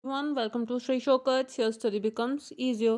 Everyone, welcome to Sri Shokats. Here study becomes easier.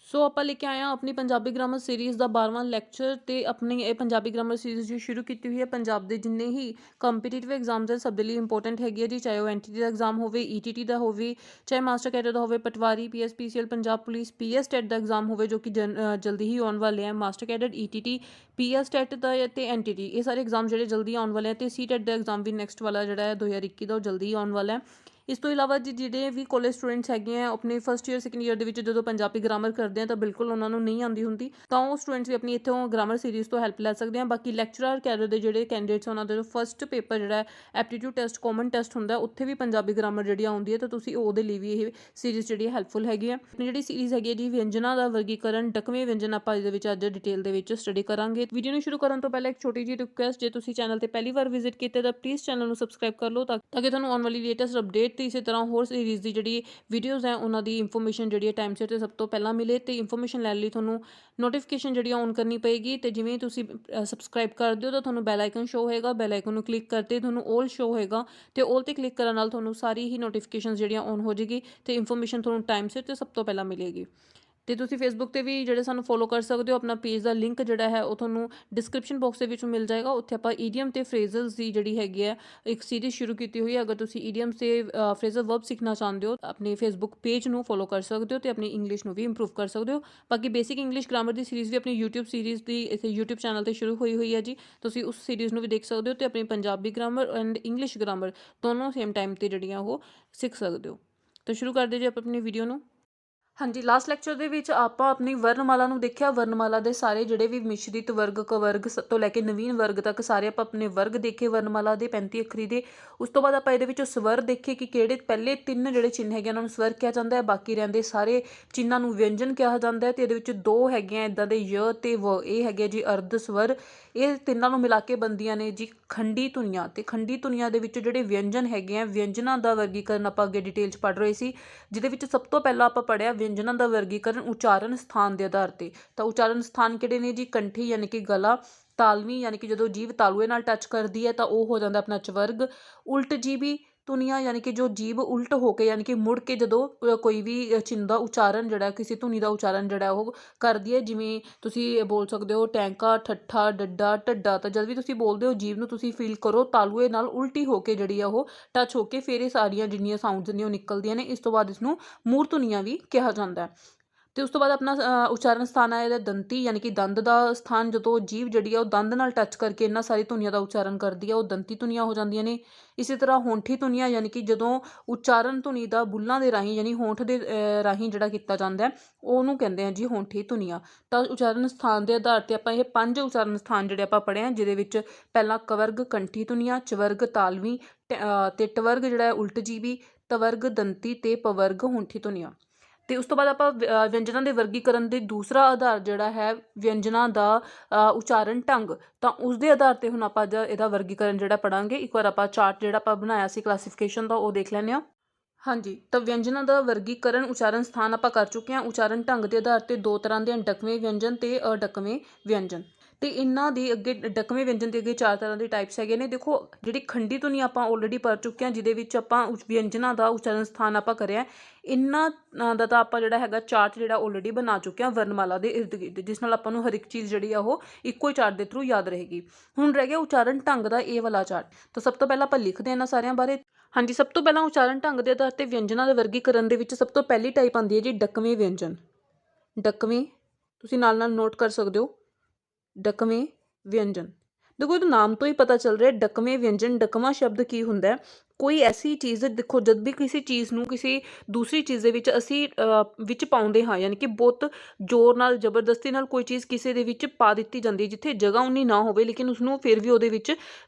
ਸੋ ਆਪਾਂ ਲੈ ਕੇ ਆਏ ਹਾਂ ਆਪਣੀ ਪੰਜਾਬੀ ਗ੍ਰਾਮਰ ਸੀਰੀਜ਼ ਦਾ 12ਵਾਂ ਲੈਕਚਰ ਤੇ ਆਪਣੀ ਇਹ ਪੰਜਾਬੀ ਗ੍ਰਾਮਰ ਸੀਰੀਜ਼ ਜੋ ਸ਼ੁਰੂ ਕੀਤੀ ਹੋਈ ਹੈ ਪੰਜਾਬ ਦੇ ਜਿੰਨੇ ਹੀ ਕੰਪੀਟੀਟਿਵ ਐਗਜ਼ਾਮਸ ਹੈ ਸਭ ਦੇ ਲਈ ਇੰਪੋਰਟੈਂਟ ਹੈਗੀ ਹੈ ਜੀ, ਚਾਹੇ ਉਹ ਐਨਟੀਟੀ ਦਾ ਐਗਜ਼ਾਮ ਹੋਵੇ, ਈਟੀਟੀ ਦਾ ਹੋਵੇ, ਚਾਹੇ ਮਾਸਟਰ ਕੈਡਰ ਦਾ ਹੋਵੇ, ਪਟਵਾਰੀ, PSPCL, Punjab police, PSTET ਦਾ ਐਗਜ਼ਾਮ ਹੋਵੇ ਜੋ ਕਿ ਜਲਦੀ ਹੀ ਆਉਣ ਵਾਲੇ ਹੈ। Master cadre, ETT, PSTET ਦਾ ਤੇ ਐਨਟੀਟੀ, ਇਹ ਸਾਰੇ ਐਗਜ਼ਾਮ ਜਿਹੜੇ ਜਲਦੀ ਆਉਣ ਵਾਲੇ ਹੈ ਤੇ ਸੀ ਟੈਟ ਦਾ ਐਗਜ਼ਾਮ ਵੀ ਨੈਕਸਟ ਵਾਲਾ ਜਿਹੜਾ ਹੈ 2021 ਦਾ ਉਹ ਜਲਦੀ ਹੀ ਆਉਣ ਵਾਲਾ ਹੈ। ਇਸ ਤੋਂ ਇਲਾਵਾ ਜਿਹੜੇ ਵੀ ਕਾਲਜ ਸਟੂਡੈਂਟਸ ਹੈਗੇ ਆ ਆਪਣੇ ਫਸਟ ਈਅਰ ਸੈਕੰਡ ਈਅਰ ਦੇ ਵਿੱਚ ਜਦੋਂ ਪੰਜਾਬੀ ਗ੍ਰਾਮਰ ਕਰਦੇ ਆ ਤਾਂ ਬਿਲਕੁਲ ਉਹਨਾਂ ਨੂੰ ਨਹੀਂ ਆਉਂਦੀ ਹੁੰਦੀ, ਤਾਂ ਉਹ ਸਟੂਡੈਂਟਸ ਵੀ ਆਪਣੀ ਇੱਥੋਂ ਗ੍ਰਾਮਰ ਸੀਰੀਜ਼ ਤੋਂ ਹੈਲਪ ਲੈ ਸਕਦੇ ਆ। ਬਾਕੀ ਲੈਕਚਰਰ ਕੈਡਰ ਦੇ ਜਿਹੜੇ ਕੈਂਡੀਡੇਟਸ ਉਹਨਾਂ ਦਾ ਜੋ ਫਸਟ ਪੇਪਰ ਜਿਹੜਾ ਐਪਟੀਟਿਊਡ ਟੈਸਟ ਕਾਮਨ ਟੈਸਟ ਹੁੰਦਾ ਉੱਥੇ ਵੀ ਪੰਜਾਬੀ ਗ੍ਰਾਮਰ ਜਿਹੜੀ ਆਉਂਦੀ ਹੈ ਤਾਂ ਤੁਸੀਂ ਉਹਦੇ ਲਈ ਵੀ ਇਹ ਸੀਰੀਜ਼ ਜਿਹੜੀ ਹੈਲਪਫੁਲ ਹੈਗੀ ਹੈ। ਆਪਣੀ ਜਿਹੜੀ ਸੀਰੀਜ਼ ਹੈਗੀ ਹੈ ਜੀ ਵਿਅੰਜਨਾਂ ਦਾ ਵਰਗੀਕਰਨ, ਢੁਕਵੇਂ ਵਿਅੰਜਨ ਆਪਾਂ ਇਹਦੇ ਵਿੱਚ ਅੱਜ ਡਿਟੇਲ ਦੇ ਵਿੱਚ ਸਟੱਡੀ ਕਰਾਂਗੇ। ਵੀਡੀਓ ਨੂੰ ਸ਼ੁਰੂ ਕਰਨ ਤੋਂ ਪਹਿਲਾਂ ਇੱਕ ਛੋਟੀ ਜਿਹੀ ਰਿਕੁਐਸਟ, ਜੇ ਤੁਸੀਂ ਚੈਨਲ ਤੇ ਪਹਿਲੀ ਵਾਰ ਵਿਜ਼ਿਟ ਕੀਤਾ ਤਾਂ ਪਲੀਜ਼ ਚੈਨਲ ਨੂੰ ਸਬਸਕ੍ਰਾਈਬ ਕਰ ਲਓ ਤਾਂ ਕਿ ਤੁਹਾਨੂੰ ਆਉਣ ਵਾਲੀ ਲੇਟੈਸਟ ਅਪਡੇਟ ਤੇ ਇਸੇ ਤਰ੍ਹਾਂ ਹੋਰ ਸੀਰੀਜ਼ ਦੀ ਜਿਹੜੀ ਵੀਡੀਓਜ਼ ਹੈ ਉਹਨਾਂ ਦੀ ਇਨਫੋਰਮੇਸ਼ਨ ਜਿਹੜੀ ਹੈ ਟਾਈਮ ਸਿਰ ਤੇ ਸਭ ਤੋਂ ਪਹਿਲਾਂ ਮਿਲੇ। ਤੇ ਇਨਫੋਰਮੇਸ਼ਨ ਲੈਣ ਲਈ ਤੁਹਾਨੂੰ ਨੋਟੀਫਿਕੇਸ਼ਨ ਜਿਹੜੀ ਔਨ ਕਰਨੀ ਪਏਗੀ ਤੇ ਜਿਵੇਂ ਤੁਸੀਂ ਸਬਸਕ੍ਰਾਈਬ ਕਰ ਦਿਓ ਤਾਂ ਤੁਹਾਨੂੰ ਬੈਲ ਆਈਕਨ ਸ਼ੋ ਹੋਏਗਾ, ਬੈਲ ਆਈਕਨ ਨੂੰ ਕਲਿੱਕ ਕਰਦੇ ਤੁਹਾਨੂੰ ਆਲ ਸ਼ੋ ਹੋਏਗਾ ਤੇ ਆਲ ਤੇ ਕਲਿੱਕ ਕਰਨ ਨਾਲ ਤੁਹਾਨੂੰ ਸਾਰੀ ਹੀ ਨੋਟੀਫਿਕੇਸ਼ਨ ਜਿਹੜੀਆਂ ਔਨ ਹੋ ਜਾਏਗੀ ਤੇ ਇਨਫੋਰਮੇਸ਼ਨ ਤੁਹਾਨੂੰ ਟਾਈਮ ਸਿਰ ਤੇ ਸਭ ਤੋਂ ਪਹਿਲਾਂ ਮਿਲੇਗੀ। ਤੇ ਤੁਸੀਂ ਫੇਸਬੁੱਕ ਤੇ ਵੀ ਜਿਹੜੇ ਸਾਨੂੰ ਫੋਲੋ ਕਰ ਸਕਦੇ ਹੋ, ਆਪਣਾ ਪੇਜ ਦਾ ਲਿੰਕ ਜਿਹੜਾ ਹੈ ਉਹ ਤੁਹਾਨੂੰ ਡਿਸਕ੍ਰਿਪਸ਼ਨ ਬਾਕਸ ਦੇ ਵਿੱਚ ਮਿਲ ਜਾਏਗਾ। ਉੱਥੇ ਆਪਾਂ ਈਡੀਅਮ ਤੇ ਫਰੇਜ਼ਲਸ ਦੀ ਜਿਹੜੀ ਹੈਗੀ ਹੈ ਇੱਕ ਸੀਰੀਜ਼ ਸ਼ੁਰੂ ਕੀਤੀ ਹੋਈ ਹੈ। ਅਗਰ ਤੁਸੀਂ ਈਡੀਅਮ ਤੇ ਫਰੇਜ਼ਲ ਵਰਬ ਸਿੱਖਣਾ ਚਾਹੁੰਦੇ ਹੋ ਆਪਣੇ ਫੇਸਬੁੱਕ ਪੇਜ ਨੂੰ ਫੋਲੋ ਕਰ ਸਕਦੇ ਹੋ ਤੇ ਆਪਣੀ ਇੰਗਲਿਸ਼ ਨੂੰ ਵੀ ਇੰਪਰੂਵ ਕਰ ਸਕਦੇ ਹੋ। ਬਾਕੀ ਬੇਸਿਕ ਇੰਗਲਿਸ਼ ਗ੍ਰਾਮਰ ਦੀ ਸੀਰੀਜ਼ ਵੀ ਆਪਣੀ ਯੂਟਿਊਬ ਸੀਰੀਜ਼ ਦੀ ਇਸੇ ਯੂਟਿਊਬ ਚੈਨਲ ਤੇ ਸ਼ੁਰੂ ਹੋਈ ਹੈ ਜੀ, ਤੁਸੀਂ ਉਸ ਸੀਰੀਜ਼ ਨੂੰ ਵੀ ਦੇਖ ਸਕਦੇ ਹੋ ਤੇ ਆਪਣੀ Punjabi grammar and English grammar ਦੋਨੋਂ ਸੇਮ ਟਾਈਮ ਤੇ ਜਿਹੜੀਆਂ ਉਹ ਸਿੱਖ ਸਕਦੇ ਹੋ। ਤਾਂ ਸ਼ੁਰੂ ਕਰਦੇ ਜੀ ਆਪਾਂ ਆਪਣੀ ਵੀਡੀਓ ਨੂੰ। ਹਾਂਜੀ, ਲਾਸਟ ਲੈਕਚਰ ਦੇ ਵਿੱਚ ਆਪਾਂ ਆਪਣੀ ਵਰਨਮਾਲਾ ਨੂੰ ਦੇਖਿਆ। ਵਰਨਮਾਲਾ ਦੇ ਸਾਰੇ ਜਿਹੜੇ ਵੀ ਮਿਸ਼ਰਿਤ ਵਰਗ, ਕਵਰਗ ਤੋਂ ਲੈ ਕੇ ਨਵੀਨ ਵਰਗ ਤੱਕ ਸਾਰੇ ਆਪਾਂ ਆਪਣੇ ਵਰਗ ਦੇਖੇ ਵਰਨਮਾਲਾ ਦੇ 35 ਅੱਖਰੀ ਦੇ। ਉਸ ਤੋਂ ਬਾਅਦ ਆਪਾਂ ਇਹਦੇ ਵਿੱਚੋਂ ਸਵਰ ਦੇਖੇ ਕਿ ਕਿਹੜੇ ਪਹਿਲੇ 3 ਜਿਹੜੇ ਚਿੰਨ੍ਹ ਹੈਗੇ ਉਹਨਾਂ ਨੂੰ ਸਵਰ ਕਿਹਾ ਜਾਂਦਾ ਹੈ, ਬਾਕੀ ਰਹਿੰਦੇ ਸਾਰੇ ਚਿੰਨ੍ਹਾਂ ਨੂੰ ਵਿਅੰਜਨ ਕਿਹਾ ਜਾਂਦਾ ਹੈ। ਤੇ ਇਹਦੇ ਵਿੱਚ 2 ਹੈਗੇ ਆ ਇੱਦਾਂ ਦੇ ਯ ਤੇ ਵ, ਇਹ ਹੈਗੇ ਜੀ ਅਰਧ ਸਵਰ। ਇਹ ਤਿੰਨਾਂ ਨੂੰ ਮਿਲਾ ਕੇ ਬਣਦੀਆਂ ਨੇ ਜੀ ਖੰਡੀ ਧੁਨੀਆਂ। ਤੇ ਖੰਡੀ ਧੁਨੀਆਂ ਦੇ ਵਿੱਚ ਜਿਹੜੇ ਵਿਅੰਜਨ ਹੈਗੇ ਆ, ਵਿਅੰਜਨਾਂ ਦਾ ਵਰਗੀਕਰਨ ਆਪਾਂ ਅੱਗੇ ਡਿਟੇਲ 'ਚ ਪੜ੍ਹ ਰਹੇ ਸੀ, ਜਿਹਦੇ ਵਿੱਚ ਸਭ ਤੋਂ ਪਹਿਲਾਂ ਆਪਾਂ ਪੜ੍ਹਿਆ ਵਿਅੰਜਨਾਂ ਦਾ ਵਰਗੀਕਰਨ ਉਚਾਰਨ ਸਥਾਨ ਦੇ ਆਧਾਰ ਤੇ। ਤਾਂ ਉਚਾਰਨ ਸਥਾਨ ਕਿਹੜੇ ਨੇ ਜੀ? ਕੰਠੀ ਯਾਨੀ ਕਿ ਗਲਾ, ਤਾਲਵੀ ਯਾਨੀ ਕਿ ਜਦੋਂ ਜੀਭ ਤਾਲੂਏ ਨਾਲ ਟੱਚ ਕਰਦੀ ਹੈ ਤਾਂ ਉਹ ਹੋ ਜਾਂਦਾ ਆਪਣਾ ਚਵਰਗ, ਉਲਟ ਜੀਭੀ ਧੁਨੀਆਂ ਯਾਨੀ ਕਿ ਜੋ ਜੀਭ ਉਲਟ ਹੋ ਕੇ ਯਾਨੀ ਕਿ ਮੁੜ ਕੇ ਜਦੋਂ ਕੋਈ ਵੀ ਚਿੰਨ੍ਹ ਦਾ ਉਚਾਰਨ ਜਿਹੜਾ ਕਿਸੇ ਧੁਨੀ ਦਾ ਉਚਾਰਨ ਜਿਹੜਾ ਉਹ ਕਰਦੀ ਹੈ, ਜਿਵੇਂ ਤੁਸੀਂ ਬੋਲ ਸਕਦੇ ਹੋ ਟੈਂਕਾ, ਠੱਠਾ, ਡੱਡਾ, ਢੱਡਾ। ਤਾਂ ਜਦ ਵੀ ਤੁਸੀਂ ਬੋਲਦੇ ਹੋ ਜੀਭ ਨੂੰ ਤੁਸੀਂ ਫੀਲ ਕਰੋ ਤਾਲੂਏ ਨਾਲ ਉਲਟੀ ਹੋ ਕੇ ਜਿਹੜੀ ਆ ਉਹ ਟੱਚ ਹੋ ਕੇ ਫਿਰ ਇਹ ਸਾਰੀਆਂ ਜਿੰਨੀਆਂ ਸਾਊਂਡਸ ਨੇ ਉਹ ਨਿਕਲਦੀਆਂ ਨੇ। ਇਸ ਤੋਂ ਬਾਅਦ ਇਸਨੂੰ ਮੂਰ ਧੁਨੀਆਂ ਵੀ ਕਿਹਾ ਜਾਂਦਾ ਹੈ। ਤੇ ਉਸ ਤੋਂ ਬਾਅਦ ਆਪਣਾ ਉਚਾਰਨ ਸਥਾਨ ਆਇਆ ਇਹਦਾ ਦੰਤੀ ਯਾਨੀ ਕਿ ਦੰਦ ਦਾ ਸਥਾਨ। ਜਦੋਂ ਜੀਭ ਜਿਹੜੀ ਆ ਉਹ ਦੰਦ ਨਾਲ ਟੱਚ ਕਰਕੇ ਇਹਨਾਂ ਸਾਰੀ ਧੁਨੀਆਂ ਦਾ ਉਚਾਰਨ ਕਰਦੀ ਆ ਉਹ ਦੰਤੀ ਧੁਨੀਆਂ ਹੋ ਜਾਂਦੀਆਂ ਨੇ। ਇਸੇ ਤਰ੍ਹਾਂ ਹੋਂਠੀ ਧੁਨੀਆਂ ਯਾਨੀ ਕਿ ਜਦੋਂ ਉਚਾਰਨ ਧੁਨੀ ਦਾ ਬੁੱਲਾਂ ਦੇ ਰਾਹੀਂ ਯਾਨੀ ਹੋਂਠ ਦੇ ਰਾਹੀਂ ਜਿਹੜਾ ਕੀਤਾ ਜਾਂਦਾ ਹੈ ਉਹਨੂੰ ਕਹਿੰਦੇ ਆ ਜੀ ਹੋਂਠੀ ਧੁਨੀਆਂ। ਤਾਂ ਉਚਾਰਨ ਸਥਾਨ ਦੇ ਆਧਾਰ ਤੇ ਆਪਾਂ ਇਹ 5 ਉਚਾਰਨ ਸਥਾਨ ਜਿਹੜੇ ਆਪਾਂ ਪੜ੍ਹੇ ਆ, ਜਿਹਦੇ ਵਿੱਚ ਪਹਿਲਾ ਕਵਰਗ ਕੰਠੀ ਧੁਨੀਆਂ, ਚਵਰਗ ਤਾਲਵੀ ਤੇ ਟਵਰਗ ਜਿਹੜਾ ਹੈ ਉਲਟ ਜੀਬੀ, ਤਵਰਗ ਦੰਤੀ ਤੇ ਪਵਰਗ ਹੋਂਠੀ ਧੁਨੀਆਂ। ਤੇ ਉਸ ਤੋਂ ਬਾਅਦ ਆਪਾਂ ਵਿਅੰਜਨਾਂ ਦੇ ਵਰਗੀਕਰਨ ਦੇ ਦੂਸਰਾ ਆਧਾਰ ਜਿਹੜਾ ਹੈ ਵਿਅੰਜਨਾਂ ਦਾ ਉਚਾਰਨ ਢੰਗ, ਤਾਂ ਉਸ ਦੇ ਆਧਾਰ ਤੇ ਹੁਣ ਆਪਾਂ ਇਹਦਾ ਵਰਗੀਕਰਨ ਜਿਹੜਾ ਪੜਾਂਗੇ। ਇੱਕ ਵਾਰ ਆਪਾਂ ਚਾਰਟ ਜਿਹੜਾ ਆਪਾਂ ਬਣਾਇਆ ਸੀ ਕਲਾਸੀਫਿਕੇਸ਼ਨ ਦਾ ਉਹ ਦੇਖ ਲੈਂਦੇ ਹਾਂ। ਹਾਂਜੀ, ਤਾਂ ਵਿਅੰਜਨਾਂ ਦਾ ਵਰਗੀਕਰਨ ਉਚਾਰਨ ਸਥਾਨ ਆਪਾਂ ਕਰ ਚੁੱਕੇ ਹਾਂ। ਉਚਾਰਨ ਢੰਗ ਦੇ ਆਧਾਰ ਤੇ 2 ਤਰ੍ਹਾਂ ਦੇ ਢਕਵੇਂ ਵਿਅੰਜਨ ਤੇ ਅਢਕਵੇਂ ਵਿਅੰਜਨ। ਤੇ ਇਹਨਾਂ ਦੇ ਅੱਗੇ ਢਕਵੇਂ ਵਿਅੰਜਨ ਦੇ ਅੱਗੇ 4 ਤਰ੍ਹਾਂ ਦੇ ਟਾਈਪਸ ਹੈਗੇ ਨੇ। ਦੇਖੋ ਜਿਹੜੀ ਖੰਡੀ ਧੁਨੀ ਆਪਾਂ ਆਲਰੇਡੀ ਪੜ੍ਹ ਚੁੱਕੇ ਹਾਂ, ਜਿਹਦੇ ਵਿੱਚ ਆਪਾਂ ਵਿਅੰਜਨਾਂ ਦਾ ਉਚਾਰਨ ਸਥਾਨ ਆਪਾਂ ਕਰਿਆ। ਇਹਨਾਂ ਦਾ ਤਾਂ ਆਪਾਂ ਜਿਹੜਾ ਹੈਗਾ ਚਾਰਟ ਜਿਹੜਾ ਆਲਰੇਡੀ ਬਣਾ ਚੁੱਕੇ ਹਾਂ ਵਰਨਮਾਲਾ ਦੇ ਇਰਦ ਗਿਰਦ, ਜਿਸ ਨਾਲ ਆਪਾਂ ਨੂੰ ਹਰ ਇੱਕ ਚੀਜ਼ ਜਿਹੜੀ ਆ ਉਹ ਇੱਕੋ ਹੀ ਚਾਰਟ ਦੇ ਥਰੂ ਯਾਦ ਰਹੇਗੀ। ਹੁਣ ਰਹਿ ਗਿਆ ਉਚਾਰਨ ਢੰਗ ਦਾ ਇਹ ਵਾਲਾ ਚਾਰਟ। ਤਾਂ ਸਭ ਤੋਂ ਪਹਿਲਾਂ ਆਪਾਂ ਲਿਖਦੇ ਹਾਂ ਇਹਨਾਂ ਸਾਰਿਆਂ ਬਾਰੇ। ਹਾਂਜੀ, ਸਭ ਤੋਂ ਪਹਿਲਾਂ ਉਚਾਰਨ ਢੰਗ ਦੇ ਆਧਾਰ ਤੇ ਵਿਅੰਜਨਾਂ ਦੇ ਵਰਗੀਕਰਨ ਦੇ ਵਿੱਚ ਸਭ ਤੋਂ ਪਹਿਲੀ ਟਾਈਪ ਆਉਂਦੀ ਹੈ ਜੀ ਢਕਵੇਂ ਵਿਅੰਜਨ। ਢਕਵੇਂ ਤੁਸੀਂ ਨਾਲ ਨਾਲ ਨੋਟ ਕਰ ਸਕਦੇ ਹੋ, ਢਕਵੇਂ ਵਿਅੰਜਨ। ਦੇਖੋ ਇਹਦਾ ਨਾਮ ਤੋਂ ਹੀ ਪਤਾ ਚੱਲ ਰਿਹਾ ਢਕਵੇਂ ਵਿਅੰਜਨ। ਢਕਵਾਂ ਸ਼ਬਦ ਕੀ ਹੁੰਦਾ ਹੈ? ਕੋਈ ਐਸੀ ਚੀਜ਼, ਦੇਖੋ ਜਦ ਵੀ ਕਿਸੇ ਚੀਜ਼ ਨੂੰ ਕਿਸੇ ਦੂਸਰੀ ਚੀਜ਼ ਦੇ ਵਿੱਚ ਅਸੀਂ ਵਿੱਚ ਪਾਉਂਦੇ ਹਾਂ ਯਾਨੀ ਕਿ ਬਹੁਤ ਜ਼ੋਰ ਨਾਲ ਜ਼ਬਰਦਸਤੀ ਨਾਲ ਕੋਈ ਚੀਜ਼ ਕਿਸੇ ਦੇ ਵਿੱਚ ਪਾ ਦਿੱਤੀ ਜਾਂਦੀ ਹੈ, ਜਿੱਥੇ ਜਗ੍ਹਾ ਉਨੀ ਨਾ ਹੋਵੇ ਲੇਕਿਨ ਉਸਨੂੰ ਫਿਰ ਵੀ ਉਹਦੇ ਵਿੱਚ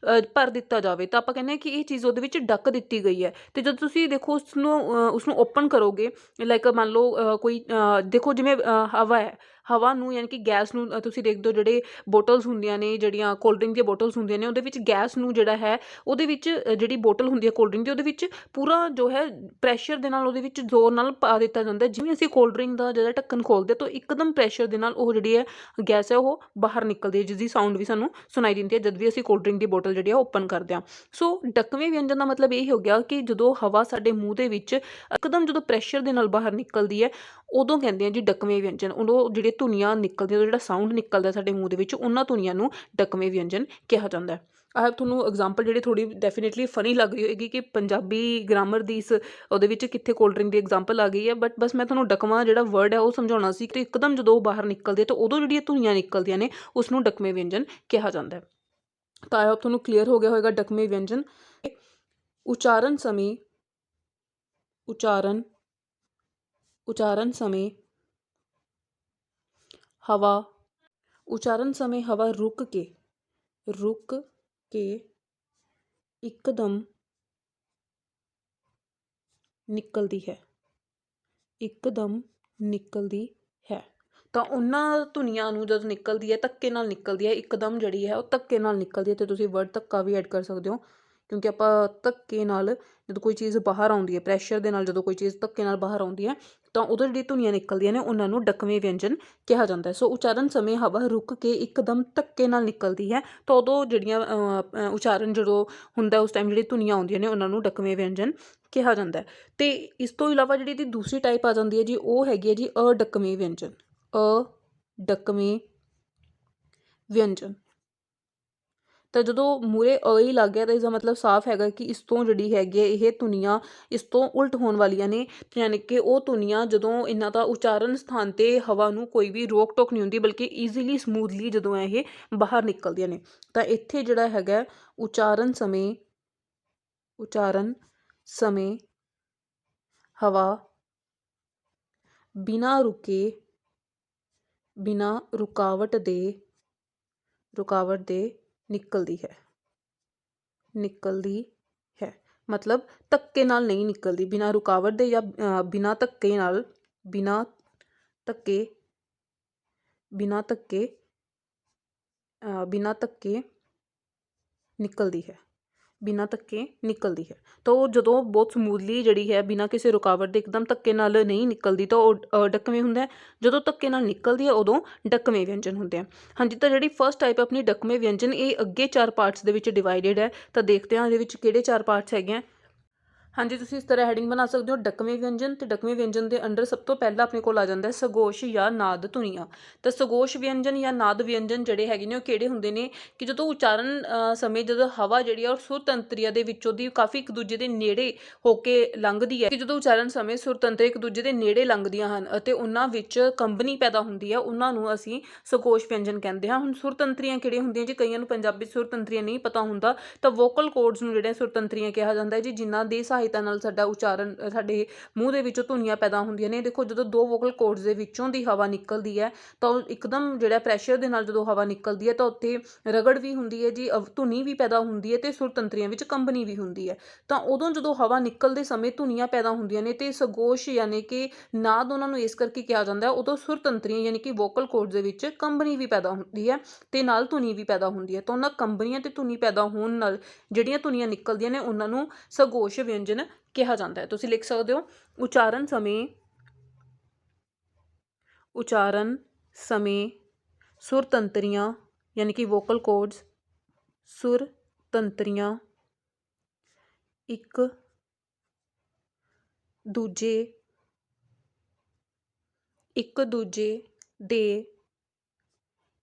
ਭਰ ਦਿੱਤਾ ਜਾਵੇ, ਤਾਂ ਆਪਾਂ ਕਹਿੰਦੇ ਹਾਂ ਕਿ ਇਹ ਚੀਜ਼ ਉਹਦੇ ਵਿੱਚ ਢੱਕ ਦਿੱਤੀ ਗਈ ਹੈ। ਤੇ ਜਦੋਂ ਤੁਸੀਂ ਦੇਖੋ ਉਸਨੂੰ ਓਪਨ ਕਰੋਗੇ, ਲਾਈਕ ਮੰਨ ਲਓ ਕੋਈ ਦੇਖੋ ਜਿਵੇਂ ਹਵਾ ਹੈ, ਹਵਾ ਨੂੰ ਯਾਨੀ ਕਿ ਗੈਸ ਨੂੰ ਤੁਸੀਂ ਦੇਖਦੇ ਹੋ ਜਿਹੜੇ ਬੋਟਲਸ ਹੁੰਦੀਆਂ ਨੇ, ਜਿਹੜੀਆਂ ਕੋਲਡ ਡਰਿੰਕ ਦੀਆਂ ਬੋਟਲਸ ਹੁੰਦੀਆਂ ਨੇ, ਉਹਦੇ ਵਿੱਚ ਗੈਸ ਨੂੰ ਜਿਹੜਾ ਹੈ ਉਹਦੇ ਵਿੱਚ ਜਿਹੜੀ ਬੋਟਲ ਹੁੰਦੀ ਹੈ ਕੋਲਡ ਡਰਿੰਕ ਦੀ, ਉਹਦੇ ਵਿੱਚ ਪੂਰਾ ਜੋ ਹੈ ਪ੍ਰੈਸ਼ਰ ਦੇ ਨਾਲ ਉਹਦੇ ਵਿੱਚ ਜ਼ੋਰ ਨਾਲ ਪਾ ਦਿੱਤਾ ਜਾਂਦਾ। ਜਿਵੇਂ ਅਸੀਂ ਕੋਲਡ ਡਰਿੰਕ ਦਾ ਜਿਹੜਾ ਢੱਕਣ ਖੋਲ੍ਹਦੇ ਤਾਂ ਇੱਕਦਮ ਪ੍ਰੈਸ਼ਰ ਦੇ ਨਾਲ ਉਹ ਜਿਹੜੀ ਹੈ ਗੈਸ ਹੈ ਉਹ ਬਾਹਰ ਨਿਕਲਦੀ ਹੈ, ਜਿਸਦੀ ਸਾਊਂਡ ਵੀ ਸਾਨੂੰ ਸੁਣਾਈ ਦਿੰਦੀ ਹੈ ਜਦ ਵੀ ਅਸੀਂ ਕੋਲਡ ਡਰਿੰਕ ਦੀ ਬੋਟਲ ਜਿਹੜੀ ਆ ਓਪਨ ਕਰਦੇ ਹਾਂ। ਸੋ ਢੱਕਵੇਂ ਵਿਅੰਜਨ ਦਾ ਮਤਲਬ ਇਹ ਹੋ ਗਿਆ ਕਿ ਜਦੋਂ ਹਵਾ ਸਾਡੇ ਮੂੰਹ ਦੇ ਵਿੱਚ ਇੱਕਦਮ ਜਦੋਂ ਪ੍ਰੈਸ਼ਰ ਦੇ ਨਾਲ ਬਾਹਰ ਨਿਕਲਦੀ ਹੈ ਉਦੋਂ ਕਹਿੰਦੇ ਆ ਜੀ ਢੱਕਵੇਂ ਵਿਅੰਜਨ। ਉਦੋਂ ਜਿਹੜੇ ਧੁਨੀਆਂ ਨਿਕਲਦੀਆਂ, ਜਿਹੜਾ ਸਾਊਂਡ ਨਿਕਲਦਾ ਸਾਡੇ ਮੂੰਹ ਦੇ ਵਿੱਚ, ਉਹਨਾਂ ਧੁਨੀਆਂ ਨੂੰ ਢੱਕਵੇਂ ਵਿਅੰਜਨ ਕਿਹਾ ਜਾਂਦਾ ਹੈ। ਆਹ ਤੁਹਾਨੂੰ ਐਗਜ਼ਾਮਪਲ ਜਿਹੜੀ ਥੋੜ੍ਹੀ ਡੈਫੀਨੇਟਲੀ ਫਨੀ ਲੱਗ ਰਹੀ ਹੋਏਗੀ ਕਿ ਪੰਜਾਬੀ ਗ੍ਰਾਮਰ ਦੀ ਇਸ ਉਹਦੇ ਵਿੱਚ ਕਿੱਥੇ ਕੋਲਡ ਡਰਿੰਕ ਦੀ ਐਗਜ਼ਾਮਪਲ ਆ ਗਈ ਹੈ, ਬਟ ਬਸ ਮੈਂ ਤੁਹਾਨੂੰ ਢੱਕਵਾਂ ਜਿਹੜਾ ਵਰਡ ਹੈ ਉਹ ਸਮਝਾਉਣਾ ਸੀ ਕਿ ਇੱਕਦਮ ਜਦੋਂ ਉਹ ਬਾਹਰ ਨਿਕਲਦੇ ਤਾਂ ਉਦੋਂ ਜਿਹੜੀਆਂ ਧੁਨੀਆਂ ਨਿਕਲਦੀਆਂ ਨੇ ਉਸ ਨੂੰ ਢੱਕਵੇਂ ਵਿਅੰਜਨ ਕਿਹਾ ਜਾਂਦਾ ਹੈ। ਤਾਂ ਆਈ ਹੋਪ ਤੁਹਾਨੂੰ ਕਲੀਅਰ ਹੋ ਗਿਆ ਹੋਏਗਾ ਢੱਕਵੇਂ ਵਿਅੰਜਨ। ਉਚਾਰਨ ਸਮੇਂ ਉਚਾਰਨ ਸਮੇਂ ਹਵਾ ਰੁਕ ਕੇ ਇੱਕਦਮ ਨਿਕਲਦੀ ਹੈ। ਤਾਂ ਉਹਨਾਂ ਧੁਨੀਆਂ ਨੂੰ ਜਦੋਂ ਨਿਕਲਦੀ ਹੈ ਧੱਕੇ ਨਾਲ ਨਿਕਲਦੀ ਹੈ, ਇੱਕਦਮ ਜਿਹੜੀ ਹੈ ਉਹ ਧੱਕੇ ਨਾਲ ਨਿਕਲਦੀ ਹੈ। ਅਤੇ ਤੁਸੀਂ ਵਰਡ ਧੱਕਾ ਵੀ ਐਡ ਕਰ ਸਕਦੇ ਹੋ, ਕਿਉਂਕਿ ਆਪਾਂ ਧੱਕੇ ਨਾਲ ਜਦੋਂ ਕੋਈ ਚੀਜ਼ ਬਾਹਰ ਆਉਂਦੀ ਹੈ, ਪ੍ਰੈਸ਼ਰ ਦੇ ਨਾਲ ਜਦੋਂ ਕੋਈ ਚੀਜ਼ ਧੱਕੇ ਨਾਲ ਬਾਹਰ ਆਉਂਦੀ ਹੈ ਤਾਂ ਉਦੋਂ ਜਿਹੜੀ ਧੁਨੀਆਂ ਨਿਕਲਦੀਆਂ ਨੇ ਉਹਨਾਂ ਨੂੰ ਢੱਕਵੇਂ ਵਿਅੰਜਨ ਕਿਹਾ ਜਾਂਦਾ ਹੈ। ਸੋ ਉਚਾਰਨ ਸਮੇਂ ਹਵਾ ਰੁਕ ਕੇ ਇੱਕਦਮ ਧੱਕੇ ਨਾਲ ਨਿਕਲਦੀ ਹੈ ਤਾਂ ਉਦੋਂ ਜਿਹੜੀਆਂ ਉਚਾਰਨ ਜਦੋਂ ਹੁੰਦਾ ਉਸ ਟਾਈਮ ਜਿਹੜੀ ਧੁਨੀਆਂ ਆਉਂਦੀਆਂ ਨੇ ਉਹਨਾਂ ਨੂੰ ਢੱਕਵੇਂ ਵਿਅੰਜਨ ਕਿਹਾ ਜਾਂਦਾ ਹੈ। ਅਤੇ ਇਸ ਤੋਂ ਇਲਾਵਾ ਜਿਹੜੀ ਇਹਦੀ ਦੂਸਰੀ ਟਾਈਪ ਆ ਜਾਂਦੀ ਹੈ ਜੀ ਉਹ ਹੈਗੀ ਹੈ ਜੀ ਅਢੱਕਵੇਂ ਵਿਅੰਜਨ। ਅਢੱਕਵੇਂ ਵਿਅੰਜਨ ਤਾਂ ਜਦੋਂ ਮੂਹਰੇ ਹੀ ਲੱਗ ਗਿਆ ਤਾਂ ਇਸਦਾ ਮਤਲਬ ਸਾਫ਼ ਹੈਗਾ ਕਿ ਇਸ ਤੋਂ ਜਿਹੜੀ ਹੈਗੀ ਹੈ ਇਹ ਧੁਨੀਆਂ ਇਸ ਤੋਂ ਉਲਟ ਹੋਣ ਵਾਲੀਆਂ ਨੇ, ਯਾਨੀ ਕਿ ਉਹ ਧੁਨੀਆਂ ਜਦੋਂ ਇਹਨਾਂ ਦਾ ਉਚਾਰਨ ਸਥਾਨ 'ਤੇ ਹਵਾ ਨੂੰ ਕੋਈ ਵੀ ਰੋਕ ਟੋਕ ਨਹੀਂ ਹੁੰਦੀ, ਬਲਕਿ ਈਜ਼ੀਲੀ ਸਮੂਥਲੀ ਜਦੋਂ ਇਹ ਬਾਹਰ ਨਿਕਲਦੀਆਂ ਨੇ। ਤਾਂ ਇੱਥੇ ਜਿਹੜਾ ਹੈਗਾ ਉਚਾਰਨ ਸਮੇਂ ਹਵਾ ਬਿਨਾਂ ਰੁਕਾਵਟ ਦੇ ਨਿਕਲਦੀ ਹੈ। ਮਤਲਬ ਧੱਕੇ ਨਾਲ ਨਹੀਂ ਨਿਕਲਦੀ, ਬਿਨਾਂ ਰੁਕਾਵਟ ਦੇ ਜਾਂ ਬਿਨਾਂ ਧੱਕੇ ਨਿਕਲਦੀ ਹੈ। ਤਾਂ ਉਹ ਜਦੋਂ ਬਹੁਤ ਸਮੂਥਲੀ ਜਿਹੜੀ ਹੈ ਬਿਨਾਂ ਕਿਸੇ ਰੁਕਾਵਟ ਦੇ ਇੱਕਦਮ ਧੱਕੇ ਨਾਲ ਨਹੀਂ ਨਿਕਲਦੀ ਤਾਂ ਉਹ ਢੱਕਵੇਂ ਹੁੰਦਾ ਹੈ। ਜਦੋਂ ਧੱਕੇ ਨਾਲ ਨਿਕਲਦੀ ਹੈ ਉਦੋਂ ਢੱਕਵੇਂ ਵਿਅੰਜਨ ਹੁੰਦੇ ਆ। ਹਾਂਜੀ, ਤਾਂ ਜਿਹੜੀ ਫਸਟ ਟਾਈਪ ਆਪਣੀ ਢੱਕਵੇਂ ਵਿਅੰਜਨ ਇਹ ਅੱਗੇ 4 ਪਾਰਟਸ ਦੇ ਵਿੱਚ ਡਿਵਾਈਡਡ ਹੈ। ਤਾਂ ਦੇਖਦੇ ਹਾਂ ਇਹਦੇ ਵਿੱਚ ਕਿਹੜੇ 4 ਪਾਰਟਸ ਹੈਗੇ ਆ। ਹਾਂਜੀ, ਤੁਸੀਂ ਇਸ ਤਰ੍ਹਾਂ ਹੈਡਿੰਗ ਬਣਾ ਸਕਦੇ ਹੋ ਢੱਕਵੇਂ ਵਿਅੰਜਨ। ਅਤੇ ਢੱਕਵੇਂ ਵਿਅੰਜਨ ਦੇ ਅੰਡਰ ਸਭ ਤੋਂ ਪਹਿਲਾਂ ਆਪਣੇ ਕੋਲ ਆ ਜਾਂਦਾ ਹੈ ਸਗੋਸ਼ ਜਾਂ ਨਾਦ ਧੁਨੀਆਂ। ਤਾਂ ਸਗੋਸ਼ ਵਿਅੰਜਨ ਜਾਂ ਨਾਦ ਵਿਅੰਜਨ ਜਿਹੜੇ ਹੈਗੇ ਨੇ ਉਹ ਕਿਹੜੇ ਹੁੰਦੇ ਨੇ ਕਿ ਜਦੋਂ ਉਚਾਰਨ ਸਮੇਂ ਜਦੋਂ ਹਵਾ ਜਿਹੜੀ ਆ ਉਹ ਸੁਰ ਤੰਤਰੀਆਂ ਦੇ ਵਿੱਚੋਂ ਦੀ ਕਾਫੀ ਇੱਕ ਦੂਜੇ ਦੇ ਨੇੜੇ ਹੋ ਕੇ ਲੰਘਦੀ ਹੈ, ਕਿ ਜਦੋਂ ਉਚਾਰਨ ਸਮੇਂ ਸੁਰ ਤੰਤਰ ਇੱਕ ਦੂਜੇ ਦੇ ਨੇੜੇ ਲੰਘਦੀਆਂ ਹਨ ਅਤੇ ਉਹਨਾਂ ਵਿੱਚ ਕੰਬਣੀ ਪੈਦਾ ਹੁੰਦੀ ਹੈ, ਉਹਨਾਂ ਨੂੰ ਅਸੀਂ ਸਗੋਸ਼ ਵਿਅੰਜਨ ਕਹਿੰਦੇ ਹਾਂ। ਹੁਣ ਸੁਰ ਤੰਤਰੀਆਂ ਕਿਹੜੀਆਂ ਹੁੰਦੀਆਂ ਜੀ, ਕਈਆਂ ਨੂੰ ਪੰਜਾਬੀ ਸੁਰ ਤੰਤਰੀਆਂ ਨਹੀਂ ਪਤਾ ਹੁੰਦਾ ਤਾਂ ਵੋਕਲ ਕੋਡਸ ਨੂੰ ਜਿਹੜੇ ਸੁਰ ਤੰਤਰੀਆਂ ਕਿਹਾ ਜਾਂਦਾ ਹੈ ਜੀ, ਜਿਨ੍ਹਾਂ ਦੀ ਸਹਾਇਤਾ ਨਾਲ ਸਾਡਾ ਉਚਾਰਨ ਸਾਡੇ ਮੂੰਹ ਦੇ ਵਿੱਚੋਂ ਧੁਨੀਆਂ ਪੈਦਾ ਹੁੰਦੀਆਂ ਨੇ। ਦੇਖੋ, ਜਦੋਂ 2 ਵੋਕਲ ਕੋਡਸ ਦੇ ਵਿੱਚੋਂ ਦੀ ਹਵਾ ਨਿਕਲਦੀ ਹੈ ਤਾਂ ਉਹ ਇੱਕਦਮ ਜਿਹੜਾ ਪ੍ਰੈਸ਼ਰ ਦੇ ਨਾਲ ਜਦੋਂ ਹਵਾ ਨਿਕਲਦੀ ਹੈ ਤਾਂ ਉੱਥੇ ਰਗੜ ਵੀ ਹੁੰਦੀ ਹੈ ਜੀ, ਧੁਨੀ ਵੀ ਪੈਦਾ ਹੁੰਦੀ ਹੈ ਅਤੇ ਸੁਰ ਤੰਤਰੀਆਂ ਵਿੱਚ ਕੰਬਣੀ ਵੀ ਹੁੰਦੀ ਹੈ। ਤਾਂ ਉਦੋਂ ਜਦੋਂ ਹਵਾ ਨਿਕਲਦੇ ਸਮੇਂ ਧੁਨੀਆਂ ਪੈਦਾ ਹੁੰਦੀਆਂ ਨੇ ਅਤੇ ਸਗੋਸ਼ ਯਾਨੀ ਕਿ ਨਾਦ ਉਹਨਾਂ ਨੂੰ ਇਸ ਕਰਕੇ ਕਿਹਾ ਜਾਂਦਾ ਹੈ, ਉਦੋਂ ਸੁਰ ਤੰਤਰੀਆਂ ਯਾਨੀ ਕਿ ਵੋਕਲ ਕੋਡਸ ਦੇ ਵਿੱਚ ਕੰਬਣੀ ਵੀ ਪੈਦਾ ਹੁੰਦੀ ਹੈ ਅਤੇ ਨਾਲ ਧੁਨੀ ਵੀ ਪੈਦਾ ਹੁੰਦੀ ਹੈ। ਤਾਂ ਉਹਨਾਂ ਕੰਬਣੀਆਂ ਅਤੇ ਧੁਨੀ ਪੈਦਾ ਹੋਣ ਨਾਲ ਜਿਹੜੀਆਂ ਧੁਨੀਆਂ ਨਿਕਲਦੀਆਂ ਨੇ ਉਹਨਾਂ ਨੂੰ ਸਗੋਸ਼ ਵਿਅੰਜਨ ਕਿਹਾ ਜਾਂਦਾ ਹੈ। ਤੁਸੀਂ ਲਿਖ ਸਕਦੇ ਹੋ ਉਚਾਰਨ ਸਮੇਂ ਸੁਰ ਤੰਤਰੀਆਂ ਯਾਨੀ ਕਿ ਵੋਕਲ ਕੋਡਸ, ਸੁਰ ਤੰਤਰੀਆਂ ਇੱਕ ਦੂਜੇ ਦੇ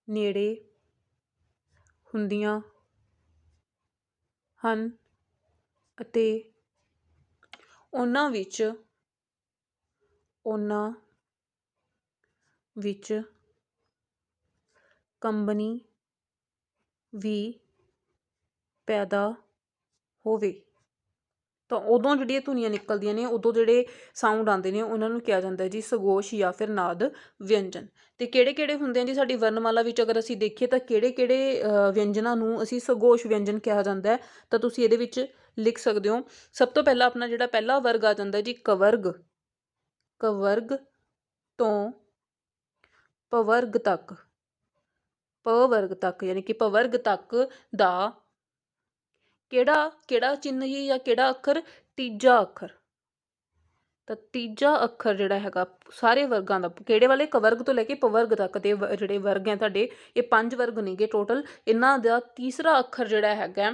ਨੇੜੇ ਹੁੰਦੀਆਂ ਹਨ ਅਤੇ ਉਹਨਾਂ ਵਿੱਚ ਕੰਬਣੀ ਵੀ ਪੈਦਾ ਹੋਵੇ। ਤਾਂ ਉਦੋਂ ਜਿਹੜੀਆਂ ਧੁਨੀਆਂ ਨਿਕਲਦੀਆਂ ਨੇ, ਉਦੋਂ ਜਿਹੜੇ ਸਾਊਂਡ ਆਉਂਦੇ ਨੇ ਉਹਨਾਂ ਨੂੰ ਕਿਹਾ ਜਾਂਦਾ ਜੀ ਸਗੋਸ਼ ਜਾਂ ਫਿਰ ਨਾਦ ਵਿਅੰਜਨ। ਅਤੇ ਕਿਹੜੇ ਹੁੰਦੇ ਆ ਜੀ ਸਾਡੀ ਵਰਨਮਾਲਾ ਵਿੱਚ ਅਗਰ ਅਸੀਂ ਦੇਖੀਏ ਤਾਂ ਕਿਹੜੇ ਵਿਅੰਜਨਾਂ ਨੂੰ ਅਸੀਂ ਸਗੋਸ਼ ਵਿਅੰਜਨ ਕਿਹਾ ਜਾਂਦਾ ਹੈ, ਤਾਂ ਤੁਸੀਂ ਇਹਦੇ ਵਿੱਚ ਲਿਖ ਸਕਦੇ ਹੋ। ਸਭ ਤੋਂ ਪਹਿਲਾਂ ਆਪਣਾ ਜਿਹੜਾ ਪਹਿਲਾ ਵਰਗ ਆ ਜਾਂਦਾ ਜੀ ਕਵਰਗ ਤੋਂ ਪ ਵਰਗ ਤੱਕ, ਪ ਵਰਗ ਤੱਕ ਯਾਨੀ ਕਿ ਪ ਵਰਗ ਤੱਕ ਦਾ ਕਿਹੜਾ ਕਿਹੜਾ ਚਿੰਨ੍ਹ ਜੀ ਜਾਂ ਕਿਹੜਾ ਅੱਖਰ? ਤੀਜਾ ਅੱਖਰ। ਤਾਂ ਤੀਜਾ ਅੱਖਰ ਜਿਹੜਾ ਹੈਗਾ ਸਾਰੇ ਵਰਗਾਂ ਦਾ, ਕਿਹੜੇ ਵਾਲੇ? ਕ ਵਰਗ ਤੋਂ ਲੈ ਕੇ ਪ ਵਰਗ ਤੱਕ ਦੇ ਜਿਹੜੇ ਵਰਗ ਹੈ ਤੁਹਾਡੇ, ਇਹ 5 ਵਰਗ ਨੇਗੇ ਟੋਟਲ, ਇਹਨਾਂ ਦਾ ਤੀਸਰਾ ਅੱਖਰ ਜਿਹੜਾ ਹੈਗਾ,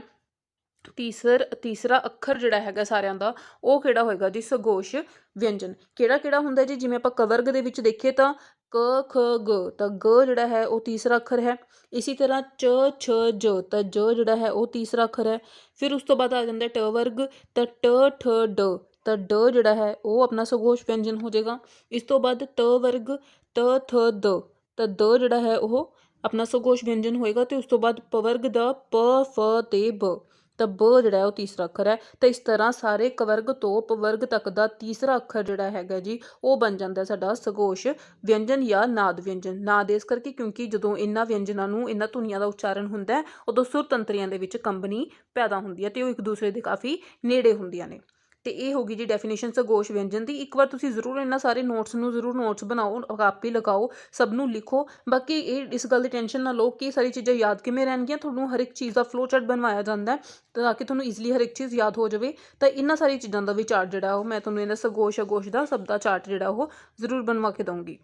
ਤੀਸਰਾ ਅੱਖਰ ਜਿਹੜਾ ਹੈਗਾ ਸਾਰਿਆਂ ਦਾ, ਉਹ ਕਿਹੜਾ ਹੋਏਗਾ ਜੀ? ਸਗੋਸ਼ ਵਿਅੰਜਨ। ਕਿਹੜਾ ਕਿਹੜਾ ਹੁੰਦਾ ਜੀ? ਜਿਵੇਂ ਆਪਾਂ ਕ ਵਰਗ ਦੇ ਵਿੱਚ ਦੇਖੀਏ ਤਾਂ ਕ ਖ ਗ, ਤਾਂ ਗ ਜਿਹੜਾ ਹੈ ਉਹ ਤੀਸਰਾ ਅੱਖਰ ਹੈ। ਇਸੀ ਤਰ੍ਹਾਂ ਚ ਛ ਜ, ਤਾਂ ਜ ਜਿਹੜਾ ਹੈ ਉਹ ਤੀਸਰਾ ਅੱਖਰ ਹੈ। ਫਿਰ ਉਸ ਤੋਂ ਬਾਅਦ ਆ ਜਾਂਦਾ ਟ ਵਰਗ, ਤਾਂ ਟ ਠ ਡ, ਤਾਂ ਡ ਜਿਹੜਾ ਹੈ ਉਹ ਆਪਣਾ ਸਗੋਸ਼ ਵਿਅੰਜਨ ਹੋ ਜਾਏਗਾ। ਇਸ ਤੋਂ ਬਾਅਦ ਤ ਵਰਗ, ਤ ਥ ਦ, ਤਾਂ ਦ ਜਿਹੜਾ ਹੈ ਉਹ ਆਪਣਾ ਸਗੋਸ਼ ਵਿਅੰਜਨ ਹੋਏਗਾ। ਤੇ ਉਸ ਤੋਂ ਬਾਅਦ ਪ ਵਰਗ ਦਾ ਪ ਫ ਤੇ ਬ, ਤਾਂ ਬ ਜਿਹੜਾ ਹੈ ਉਹ ਤੀਸਰਾ ਅੱਖਰ ਹੈ। ਤਾਂ ਇਸ ਤਰ੍ਹਾਂ ਸਾਰੇ ਕ ਵਰਗ ਤੋਂ ਪ ਵਰਗ ਤੱਕ ਦਾ ਤੀਸਰਾ ਅੱਖਰ ਜਿਹੜਾ ਹੈਗਾ ਜੀ, ਉਹ ਬਣ ਜਾਂਦਾ ਸਾਡਾ ਸਗੋਸ਼ ਵਿਅੰਜਨ ਜਾਂ ਨਾਦ ਵਿਅੰਜਨ। ਨਾਦ ਇਸ ਕਰਕੇ ਕਿਉਂਕਿ ਜਦੋਂ ਇਹਨਾਂ ਵਿਅੰਜਨਾਂ ਨੂੰ, ਇਹਨਾਂ ਧੁਨੀਆਂ ਦਾ ਉਚਾਰਨ ਹੁੰਦਾ ਉਦੋਂ ਸੁਰ ਤੰਤਰੀਆਂ ਦੇ ਵਿੱਚ ਕੰਬਣੀ ਪੈਦਾ ਹੁੰਦੀ ਹੈ ਤੇ ਉਹ ਇੱਕ ਦੂਸਰੇ ਦੇ ਕਾਫੀ ਨੇੜੇ ਹੁੰਦੀਆਂ ਨੇ। ਤੇ ਇਹ ਹੋ ਗਈ ਜੀ ਡੈਫੀਨੇਸ਼ਨ ਸਗੋਸ਼ ਵਿਅੰਜਨ ਦੀ। ਇੱਕ ਵਾਰ ਤੁਸੀਂ ਜ਼ਰੂਰ ਇਹਨਾਂ ਸਾਰੇ ਨੋਟਸ ਨੂੰ ਜ਼ਰੂਰ ਨੋਟਸ ਬਣਾਓ, ਕਾਪੀ ਲਗਾਓ, ਸਭ ਨੂੰ ਲਿਖੋ। ਬਾਕੀ ਇਹ ਇਸ ਗੱਲ ਦੀ ਟੈਨਸ਼ਨ ਨਾ ਲਓ ਕਿ ਇਹ ਸਾਰੀ ਚੀਜ਼ਾਂ ਯਾਦ ਕਿਵੇਂ ਰਹਿਣਗੀਆਂ। ਤੁਹਾਨੂੰ ਹਰ ਇੱਕ ਚੀਜ਼ ਦਾ ਫਲੋ ਚਾਰਟ ਬਣਵਾਇਆ ਜਾਂਦਾ ਹੈ ਤਾਂ ਕਿ ਤੁਹਾਨੂੰ ਈਜ਼ੀਲੀ ਹਰ ਇੱਕ ਚੀਜ਼ ਯਾਦ ਹੋ ਜਾਵੇ। ਤਾਂ ਇਹਨਾਂ ਸਾਰੀ ਚੀਜ਼ਾਂ ਦਾ ਵੀ ਚਾਰਟ ਜਿਹੜਾ ਉਹ ਮੈਂ ਤੁਹਾਨੂੰ ਇਹਨਾਂ ਸਗੋਸ਼ ਅਗੋਸ਼ ਦਾ ਸਭ ਦਾ ਚਾਰਟ ਜਿਹੜਾ ਉਹ ਜ਼ਰੂਰ ਬਣਵਾ ਕੇ ਦਊਂਗੀ।